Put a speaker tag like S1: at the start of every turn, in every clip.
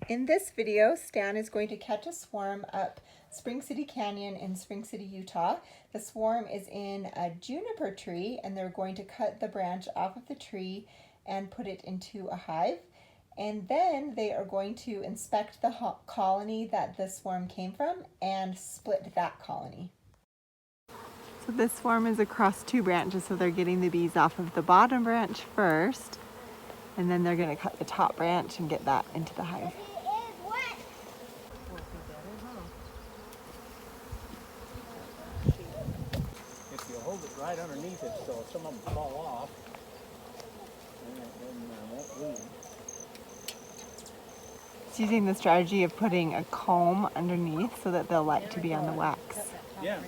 S1: In this video, Stan is going to catch a swarm up Spring City Canyon in Spring City, Utah. The swarm is in a juniper tree, and they're going to cut the branch off of the tree and put it into a hive. And then they are going to inspect the colony that the swarm came from and split that colony. So this swarm is across two branches, so they're getting the bees off of the bottom branch first, and then they're going to cut the top branch and get that into the hive.
S2: If you hold it right underneath it, so some of them fall off, then won't lose them.
S1: It's using the strategy of putting a comb underneath so that they'll like to be on the wax.
S2: Yeah.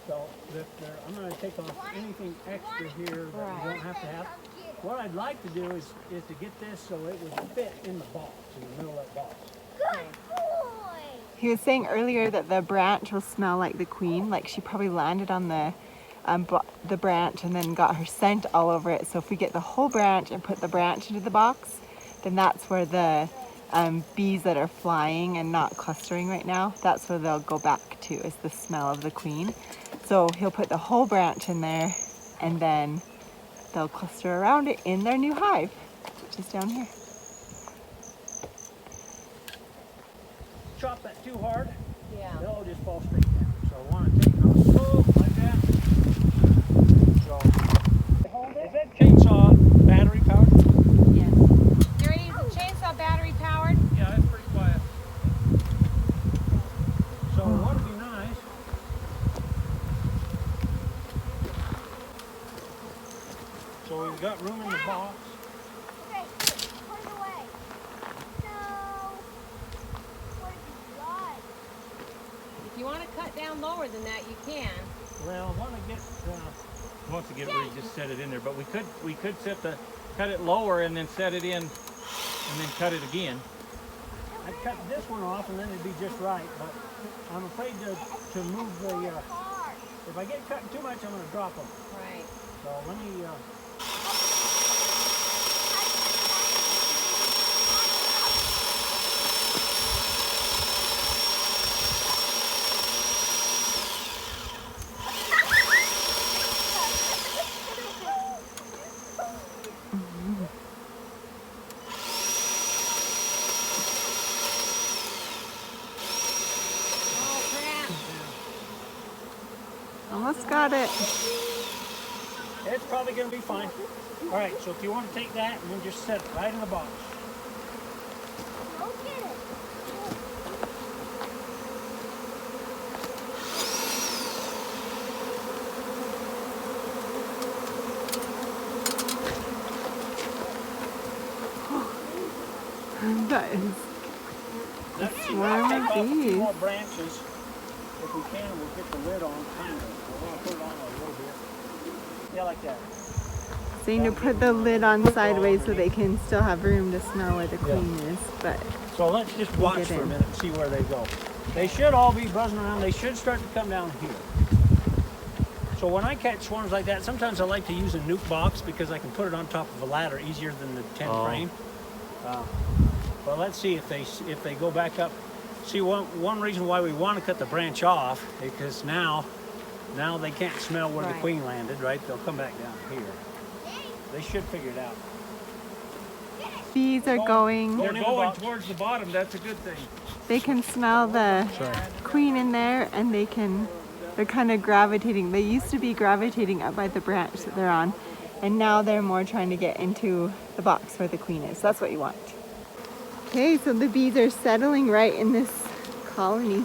S2: So I'm going to take off anything extra here that you don't have to have. What I'd like to do is to get this so it would fit in the box, in the middle of that box.
S3: Good boy!
S1: He was saying earlier that the branch will smell like the queen, like she probably landed on the branch and then got her scent all over it. So if we get the whole branch and put the branch into the box, then that's where the bees that are flying and not clustering right now, that's where they'll go back to, is the smell of the queen. So he'll put the whole branch in there and then they'll cluster around it in their new hive, which is down here.
S2: Chop that too hard,
S3: Yeah.
S2: it'll just fall straight down. So I want to take it off slow, like that. So, is that chainsaw battery powered?
S3: Yes. You ready to use a chainsaw battery powered?
S2: Yeah, it's pretty quiet. So what would be nice, so we've got room in the box.
S3: Okay, put it away. No. What have you done? If you want to cut down lower than that, you can.
S2: Well, I want to get once again we just set it in there, but we could cut it lower and then set it in and then cut it again. I'd cut this one off and then it'd be just right, but I'm afraid to move the if I get cut too much, I'm going to drop them.
S3: Right.
S2: So let me
S3: Oh, crap.
S1: Almost got it.
S2: It's probably going to be fine. All right, so if you want to take that and then just set it right in the box.
S3: Go get it.
S1: That is
S2: Let's see,
S1: swarm
S2: take
S1: of
S2: off a few
S1: bees.
S2: more branches. If we can, we'll get the lid on, kind of. I want to put it on a little bit. Yeah, like that.
S1: Saying to put the lid on sideways so they can still have room to smell where the queen is, but
S2: So let's just watch
S1: get
S2: for a
S1: in.
S2: minute and see where they go. They should all be buzzing around. They should start to come down here. So when I catch swarms like that, sometimes I like to use a nuke box because I can put it on top of a ladder easier than the 10 frame. But let's see if they go back up. See, one reason why we want to cut the branch off is because now they can't smell where the
S3: Right.
S2: queen landed, right? They'll come back down here. They should figure it out.
S1: bees are going.
S2: They're going towards the bottom. That's a good thing.
S1: They can smell the queen in there, and they're kind of gravitating. They used to be gravitating up by the branch that they're on, and now they're more trying to get into the box where the queen is. That's what you want. Okay, so the bees are settling right in this colony.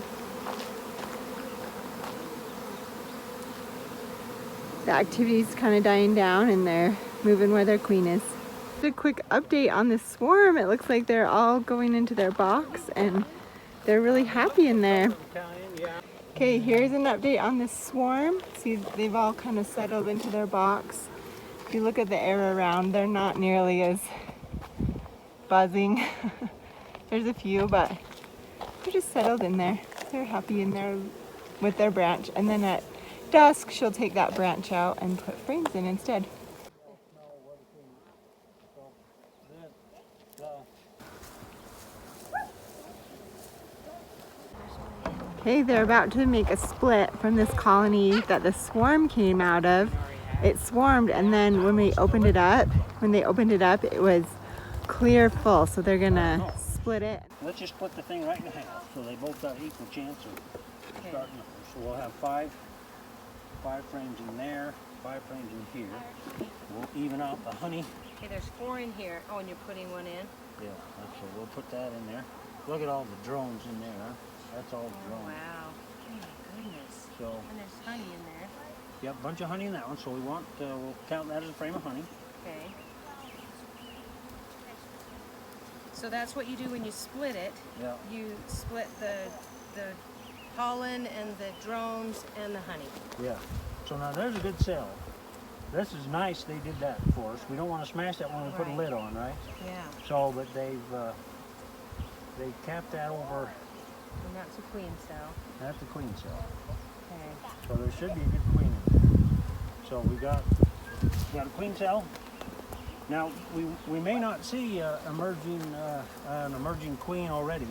S1: The activity's kind of dying down, and they're moving where their queen is. Just a quick update on this swarm. It looks like they're all going into their box, and they're really happy in there. Okay, here's an update on this swarm. See, they've all kind of settled into their box. If you look at the air around, they're not nearly as buzzing. There's a few, but they're just settled in there. They're happy in there with their branch. And then at dusk, she'll take that branch out and put frames in instead. Okay, they're about to make a split from this colony that the swarm came out of. It swarmed, and then when they opened it up, it was clear full. So they're gonna split it.
S2: Let's just split the thing right in half, so they both got equal chance of starting. So we'll have five frames in there, 5 frames in here. We'll even out the honey.
S3: Okay, there's 4 in here. Oh, and you're putting 1 in?
S2: Yeah, so we'll put that in there. Look at all the drones in there, huh? That's all the drones.
S3: Wow. Oh my goodness.
S2: So,
S3: and there's honey in there.
S2: yep, a bunch of honey in that one. So we want, we'll count that as a frame of honey.
S3: Okay. So that's what you do when you split it.
S2: Yeah.
S3: You split the pollen and the drones and the honey.
S2: Yeah. So now there's a good cell. This is nice they did that for us. We don't want to smash that when we put a lid on, right?
S3: Yeah.
S2: So, but they capped that over.
S3: And that's a queen cell.
S2: That's a queen cell.
S3: Okay.
S2: So there should be a good queen in there. So we got a queen cell. Now we may not see an emerging queen already.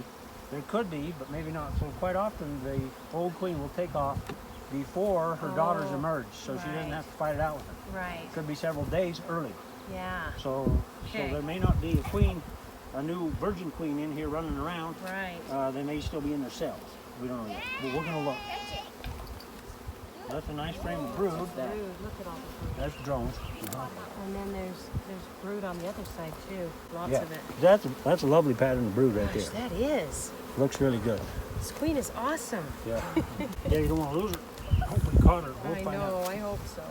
S2: There could be, but maybe not. So quite often the old queen will take off before her daughters emerge, so she doesn't have to fight it out with them.
S3: Right.
S2: Could be several days early.
S3: Yeah.
S2: So there may not be a new virgin queen in here running around.
S3: Right.
S2: They may still be in their cells. We don't know yet, but we're gonna look. That's a nice frame of brood.
S3: Brood. Look at all the brood.
S2: That's drones.
S3: And then there's brood on the other side too. Lots of it.
S2: That's a lovely pattern of brood right
S3: Gosh,
S2: there.
S3: that is.
S2: Looks really good.
S3: This queen is awesome.
S2: Yeah. Yeah, you don't want to lose her. I hope we caught her. We'll
S3: I
S2: find
S3: know.
S2: out.
S3: I hope so.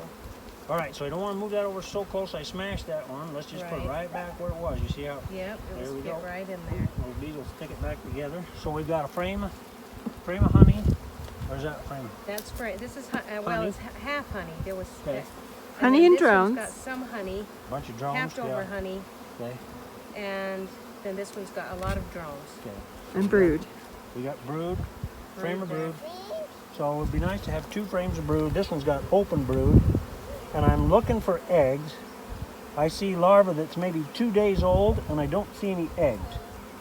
S2: All right, so you don't want to move that over so close. I smashed that one. Let's just put it right back where it was. You see how?
S3: Yep. It
S2: There
S3: was
S2: we
S3: fit
S2: go.
S3: right in there.
S2: Those bees will stick it back together. So we've got a frame of honey. Where's that frame?
S3: That's great. This is well,
S2: Honey?
S3: it's half honey. There was
S2: Okay.
S1: Honey
S3: then
S1: and
S3: this one's
S1: drones.
S3: got some honey,
S2: Bunch of drones.
S3: half over
S2: Yeah.
S3: honey,
S2: Okay.
S3: and then this one's got a lot of drones.
S2: Okay.
S1: And brood.
S2: We got brood, frame of
S3: Brood
S2: brood. So it would be nice to have 2 frames of brood. This one's got open brood. And I'm looking for eggs. I see larvae that's maybe 2 days old, and I don't see any eggs,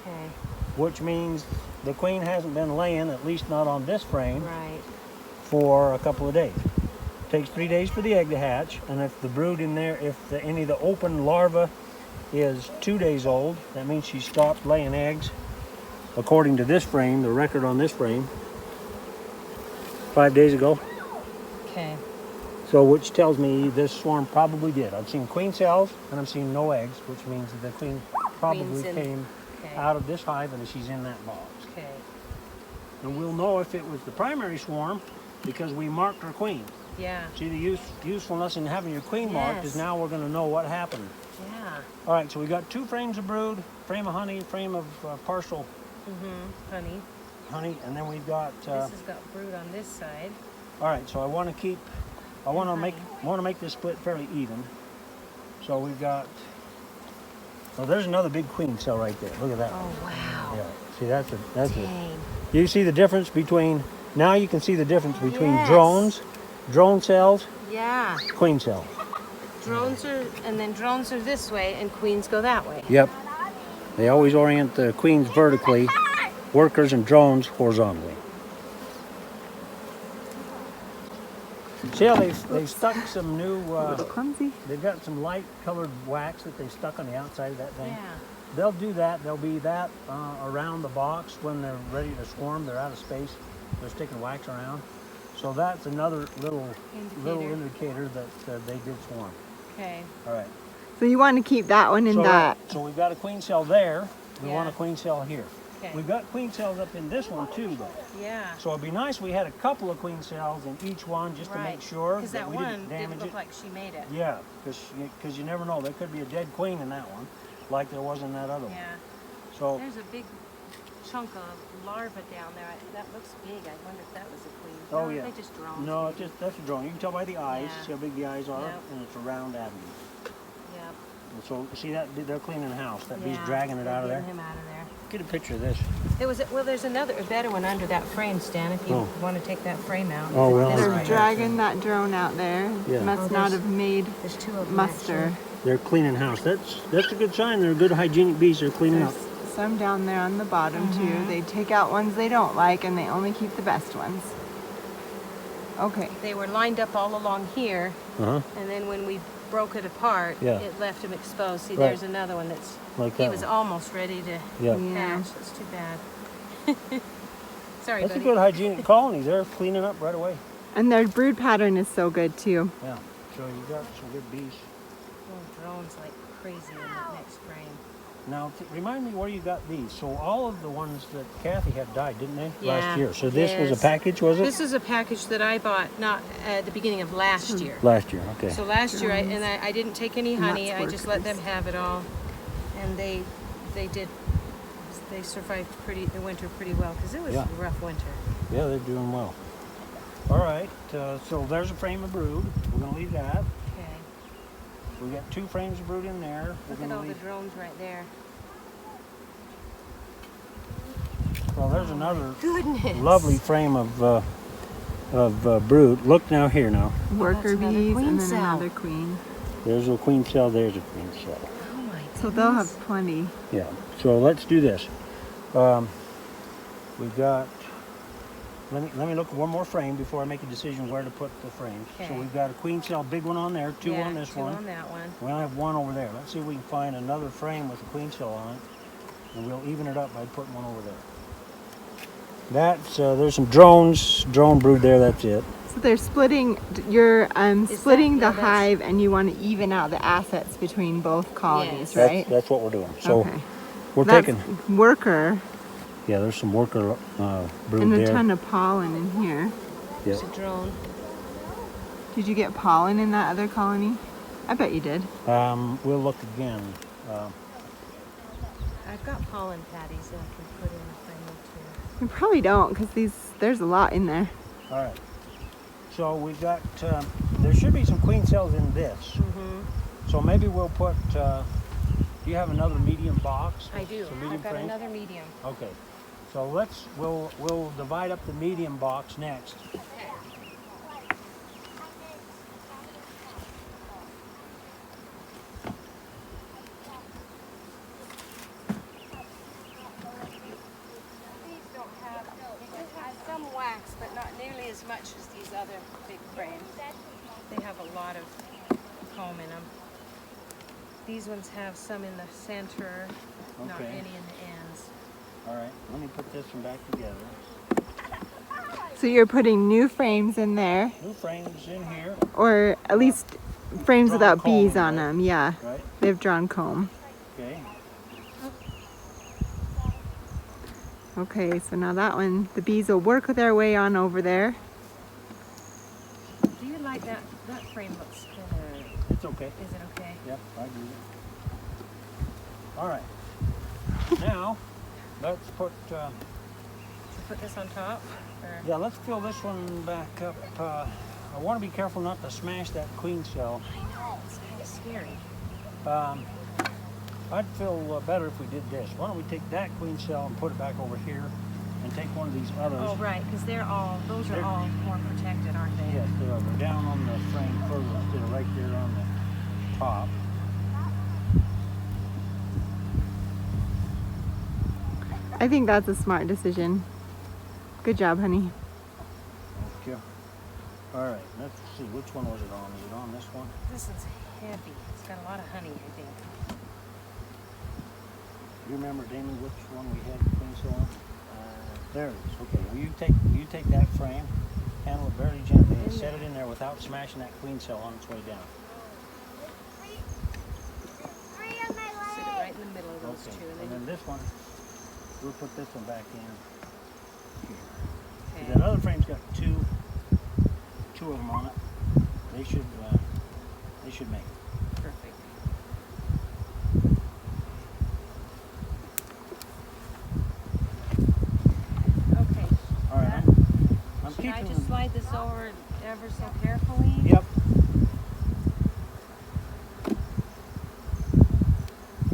S3: Okay.
S2: which means the queen hasn't been laying, at least not on this frame,
S3: Right.
S2: for a couple of days. It takes 3 days for the egg to hatch, and if the brood in there, any of the open larva is 2 days old, that means she stopped laying eggs, according to this frame, the record on this frame, 5 days ago.
S3: Okay.
S2: So which tells me this swarm probably did. I've seen queen cells and I've seen no eggs, which means that the queen probably came out of this hive and she's in that box.
S3: Okay.
S2: And we'll know if it was the primary swarm because we marked her queen.
S3: Yeah.
S2: See, the usefulness in having your queen marked is now we're going to know what happened.
S3: Yeah.
S2: All right, so we got 2 frames of brood, frame of honey, frame of partial
S3: Honey.
S2: and then we've got.
S3: This has got brood on this side.
S2: All right, so I want to make this split fairly even. So we've got. Well, there's another big queen cell right there. Look at that.
S3: Oh wow.
S2: Yeah. See, that's
S3: Dang.
S2: it. You see the difference between. Now you can see the difference between
S3: Yes.
S2: drone cells,
S3: Yeah.
S2: queen cells.
S3: Drones are this way and queens go that way.
S2: Yep. They always orient the queens vertically, workers and drones horizontally. See how they've stuck some new,
S1: Clumsy.
S2: they've got some light colored wax that they stuck on the outside of that thing.
S3: Yeah.
S2: They'll do that. There'll be that around the box when they're ready to swarm. They're out of space. They're sticking wax around. So that's another little indicator that they did swarm.
S3: Okay.
S2: All right.
S1: So you want to keep that one in that.
S2: So we've got a queen cell there. We want a
S3: Yeah.
S2: queen cell here.
S3: Okay.
S2: We've got queen cells up in this one too, though.
S3: Yeah.
S2: So it'd be nice if we had a couple of queen cells in each one just to make sure
S3: Because that
S2: we
S3: one
S2: didn't damage
S3: didn't look
S2: it.
S3: like she made it.
S2: Yeah, because you never know. There could be a dead queen in that one, like there was in that other one.
S3: Yeah.
S2: So
S3: There's a big chunk of larva down there. That looks big. I wonder if that was a queen.
S2: Oh,
S3: No,
S2: yeah.
S3: They just drones.
S2: no,
S3: maybe.
S2: that's a drone. You can tell by the eyes.
S3: Yeah.
S2: See how big the eyes are,
S3: Yep.
S2: and it's a round avenue.
S3: Yeah.
S2: And so see that they're cleaning the house. That bee's
S3: Yeah,
S2: dragging it
S3: they're
S2: out of there.
S3: getting him out of there.
S2: Get a picture of this.
S3: There's a better one under that frame, Stan, if you want to take that frame out.
S2: Oh, well.
S3: This
S1: They're
S3: right.
S1: dragging that drone out there.
S2: Yeah.
S1: Must
S3: Oh,
S1: not
S3: there's-
S1: have made
S3: There's 2 of them.
S1: muster.
S2: They're cleaning house. That's a good sign. They're good hygienic bees. They're cleaning
S1: There's
S2: up.
S1: some down there on the bottom too. They take out ones they don't like and they only keep the best ones. Okay.
S3: They were lined up all along here, and then when we broke it apart, it left them exposed. See, there's another one that's
S2: Like
S3: he
S2: that
S3: was
S2: one.
S3: almost ready to hatch. That's too bad. Sorry,
S2: That's
S3: buddy.
S2: a good hygienic colony. They're cleaning up right away.
S1: And their brood pattern is so good too.
S2: Yeah. So you got some good bees.
S3: Oh, drones like crazy in that next frame.
S2: Now, remind me where you got these. So all of the ones that Kathy had died, didn't they?
S3: Yeah,
S2: Last year. So this was a package, was it?
S3: This is a package that I bought not at the beginning of last year.
S2: Last year, okay.
S3: So last year, I didn't take any honey. I just let them have it all, and they survived the winter pretty well because it was a rough winter.
S2: Yeah, they're doing well. All right, so there's a frame of brood. We're going to leave that.
S3: Okay.
S2: We got 2 frames of brood in there.
S3: Look at all the drones right there.
S2: Well, there's another
S3: Goodness.
S2: lovely frame of brood. Look now here now.
S1: Worker
S3: that's another
S1: bees
S3: queen
S1: and then
S3: cell.
S1: another queen.
S2: There's a queen cell. There's a queen cell.
S3: Oh my goodness.
S1: So they'll have plenty.
S2: Yeah. So let's do this. We've got. Let me look at one more frame before I make a decision where to put the frames.
S3: Okay.
S2: So we've got a queen cell, big one on there, 2 on this
S3: 2
S2: one.
S3: on that one.
S2: We only have 1 over there. Let's see if we can find another frame with a queen cell on it, and we'll even it up by putting 1 over there. That's there's some drone brood there. That's it.
S1: So they're splitting. You're splitting the
S3: that's-
S1: hive, and you want to even out the assets between both colonies,
S3: Yes.
S1: right?
S2: That's what we're doing. So
S1: okay.
S2: we're
S1: That's
S2: taking.
S1: worker,
S2: Yeah, there's some worker brood
S1: and a
S2: there.
S1: ton of pollen in here.
S3: There's a drone.
S1: Did you get pollen in that other colony? I bet you did.
S2: We'll look again.
S3: I've got pollen patties that I can put in if I need to.
S1: You probably don't, because there's a lot in there.
S2: All right. So we've got. There should be some queen cells in this. So maybe we'll put. Do you have another medium box?
S3: I do.
S2: Some medium
S3: I've got
S2: frames?
S3: another medium.
S2: Okay. So we'll divide up the medium box next.
S3: These don't have, it has some wax, but not nearly as much as these other big frames. They have a lot of comb in them. These ones have some in the center, not
S2: Okay.
S3: any in the ends.
S2: All right. Let me put this one back together.
S1: So you're putting new frames in there,
S2: New frames in here,
S1: or at least frames
S2: Drawn
S1: without
S2: comb,
S1: bees on
S2: right?
S1: them. Yeah,
S2: right?
S1: they've drawn comb.
S2: Okay.
S1: Okay, so now that one, the bees will work their way on over there.
S3: Do you like that? That frame looks kind of,
S2: It's okay.
S3: is it okay?
S2: Yep, I agree. All right. Now, let's put.
S3: Should I put this on top? Or?
S2: Yeah, let's fill this one back up. I want to be careful not to smash that queen cell.
S3: I know, it's kind of scary.
S2: I'd feel better if we did this. Why don't we take that queen cell and put it back over here, and take one of these others.
S3: Oh, right, because those are all more protected, aren't they?
S2: Yes, they are. They're down on the frame further instead of right there on the top.
S1: I think that's a smart decision. Good job, honey.
S2: Thank you. All right, let's see. Which one was it on? Is it on this one?
S3: This is heavy. It's got a lot of honey, I think.
S2: Do you remember, Damon, which one we had the queen cell on? There it is. Okay. Well, you take that frame, handle it very gently, and set it in there without smashing that queen cell on its way down.
S3: Sit it right in the middle of those
S2: Okay.
S3: two.
S2: And then this one, we'll put this one back in here.
S3: Okay.
S2: That other frame's got two of them on it. They should make it.
S3: Perfect. Okay.
S2: All right. I'm
S3: Should I
S2: keeping
S3: just
S2: them.
S3: slide this over ever so carefully?
S2: Yep.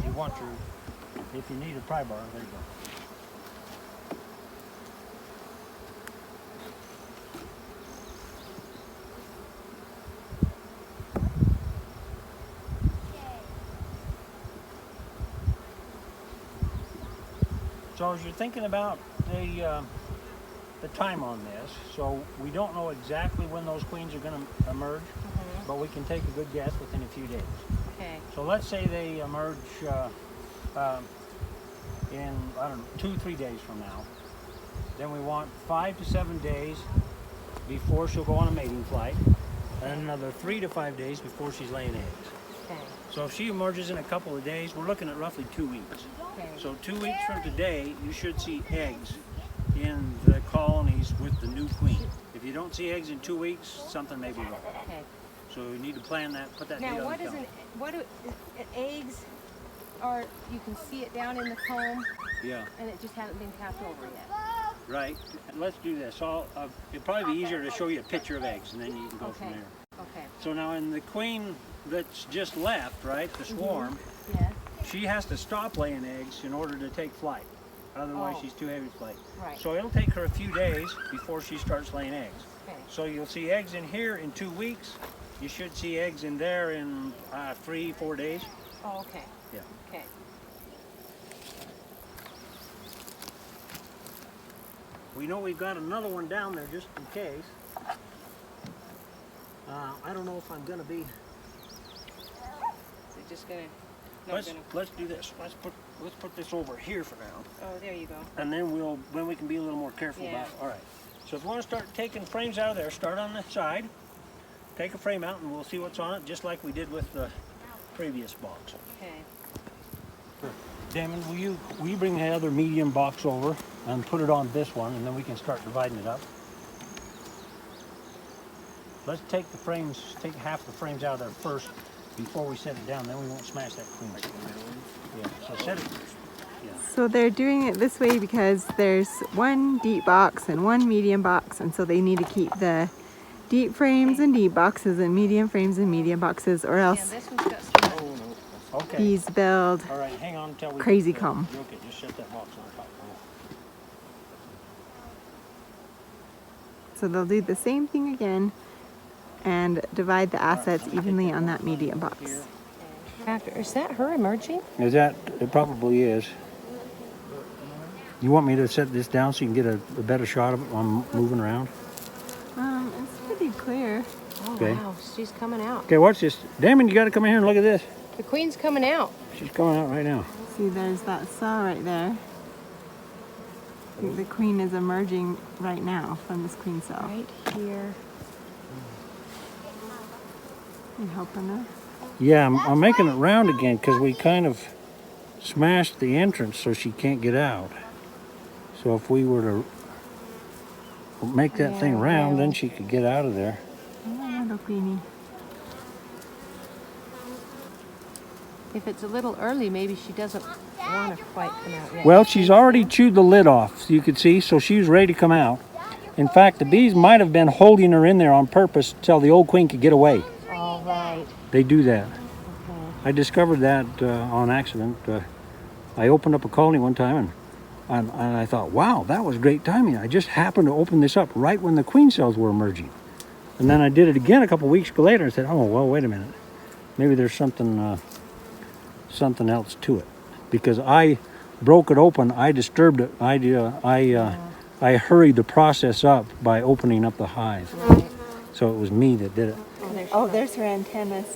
S2: You want your, if you need a pry bar, there you go. So as you're thinking about the time on this, so we don't know exactly when those queens are going to emerge, but we can take a good guess within a few days.
S3: Okay.
S2: So let's say they emerge in, I don't know, 2-3 days from now. Then we want 5 to 7 days before she'll go on a mating flight, and another 3 to 5 days before she's laying eggs.
S3: Okay.
S2: So if she emerges in a couple of days, we're looking at roughly 2 weeks.
S3: Okay.
S2: So 2 weeks from today, you should see eggs in the colonies with the new queen. If you don't see eggs in 2 weeks, something may be wrong.
S3: Okay.
S2: So you need to plan that, put that date
S3: Now,
S2: on
S3: what
S2: the
S3: is
S2: calendar.
S3: eggs are, you can see it down in the comb,
S2: Yeah,
S3: and it just hasn't been capped over yet.
S2: right. Let's do this. So it'd probably be easier to show you a picture of eggs, and then you can go from
S3: Okay.
S2: there.
S3: Okay.
S2: So now in the queen that's just left, right, the swarm,
S3: Yeah.
S2: she has to stop laying eggs in order to take flight. Otherwise,
S3: Oh.
S2: she's too heavy to fly.
S3: Right.
S2: So it'll take her a few days before she starts laying eggs.
S3: Okay.
S2: So you'll see eggs in here in 2 weeks. You should see eggs in there in 3-4 days.
S3: Oh, okay.
S2: Yeah.
S3: Okay.
S2: We know we've got another one down there just in case. I don't know if I'm gonna be.
S3: They're just gonna.
S2: Let's do this. Let's put this over here for now,
S3: Oh, there you go.
S2: and then we can be a little more careful
S3: Yeah.
S2: about it. All right. So if you want to start taking frames out of there, start on the side. Take a frame out, and we'll see what's on it, just like we did with the previous box.
S3: Okay.
S2: Damon, will you bring the other medium box over and put it on this one, and then we can start dividing it up. Let's take half the frames out of there first before we set it down, then we won't smash that queen. Yeah, so set it. Yeah.
S1: So they're doing it this way because there's one deep box and one medium box, and so they need to keep the deep frames and deep boxes and medium frames and medium boxes, or
S3: Yeah,
S1: else
S3: this one's got some.
S2: Okay.
S1: bees build
S2: All right, hang on until we
S1: crazy
S2: get
S1: comb.
S2: Okay, just set that box on top.
S1: So they'll do the same thing again and divide the assets evenly on that medium box.
S3: Is that her emerging?
S2: Is that? It probably is. You want me to set this down so you can get a better shot of it while I'm moving around?
S1: It's pretty clear.
S3: Oh,
S2: Okay.
S3: wow. She's coming out.
S2: Okay, watch this. Damon, you got to come in here and look at this.
S3: The queen's coming out.
S2: She's coming out right now.
S1: See, there's that cell right there. I think the queen is emerging right now from this queen cell.
S3: Right here.
S1: You helping her?
S2: Yeah, I'm making it round again because we kind of smashed the entrance so she can't get out. So if we were to make that thing
S3: Yeah,
S2: round, then
S3: round.
S2: she could get out of there.
S1: Oh, little queenie.
S3: If it's a little early, maybe she doesn't want to quite come out yet.
S2: Well, she's already chewed the lid off, you could see, so she was ready to come out. In fact, the bees might have been holding her in there on purpose until the old queen could get away.
S3: All right.
S2: They do that.
S3: Okay.
S2: I discovered that on accident. I opened up a colony one time and I thought, wow, that was great timing. I just happened to open this up right when the queen cells were emerging. And then I did it again a couple weeks later and said, oh, well, wait a minute. Maybe there's something else to it. Because I broke it open, I disturbed it. I hurried the process up by opening up the hive.
S3: Right.
S2: So it was me that did it.
S3: Oh,
S1: There's her antennas.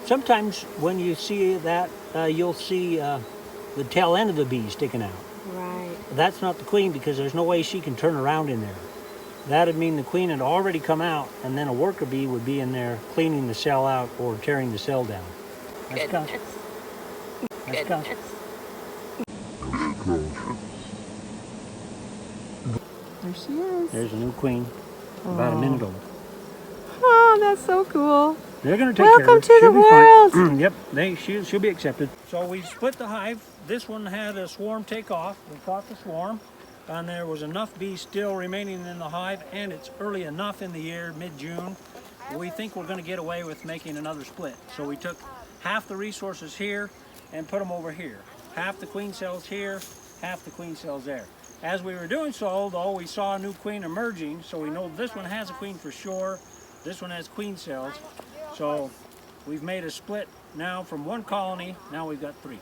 S2: Sometimes when you see that, you'll see the tail end of the bee sticking out.
S3: right.
S2: That's not the queen because there's no way she can turn around in there. That'd mean the queen had already come out, and then a worker bee would be in there cleaning the cell out or tearing the cell down. That's kind
S1: There she is.
S2: There's a new queen, about a minute old.
S1: Oh, that's so cool.
S2: They're going to take
S1: Welcome
S2: care of her.
S1: to the
S2: She'll be fine.
S1: world.
S2: Yep, she'll be accepted. So we split the hive. This one had a swarm take off. We caught the swarm, and there was enough bees still remaining in the hive, and it's early enough in the year, mid-June. We think we're going to get away with making another split. So we took half the resources here and put them over here. Half the queen cells here, half the queen cells there. As we were doing so, though, we saw a new queen emerging, so we know this one has a queen for sure. This one has queen cells. So we've made a split now from one colony. Now we've got 3.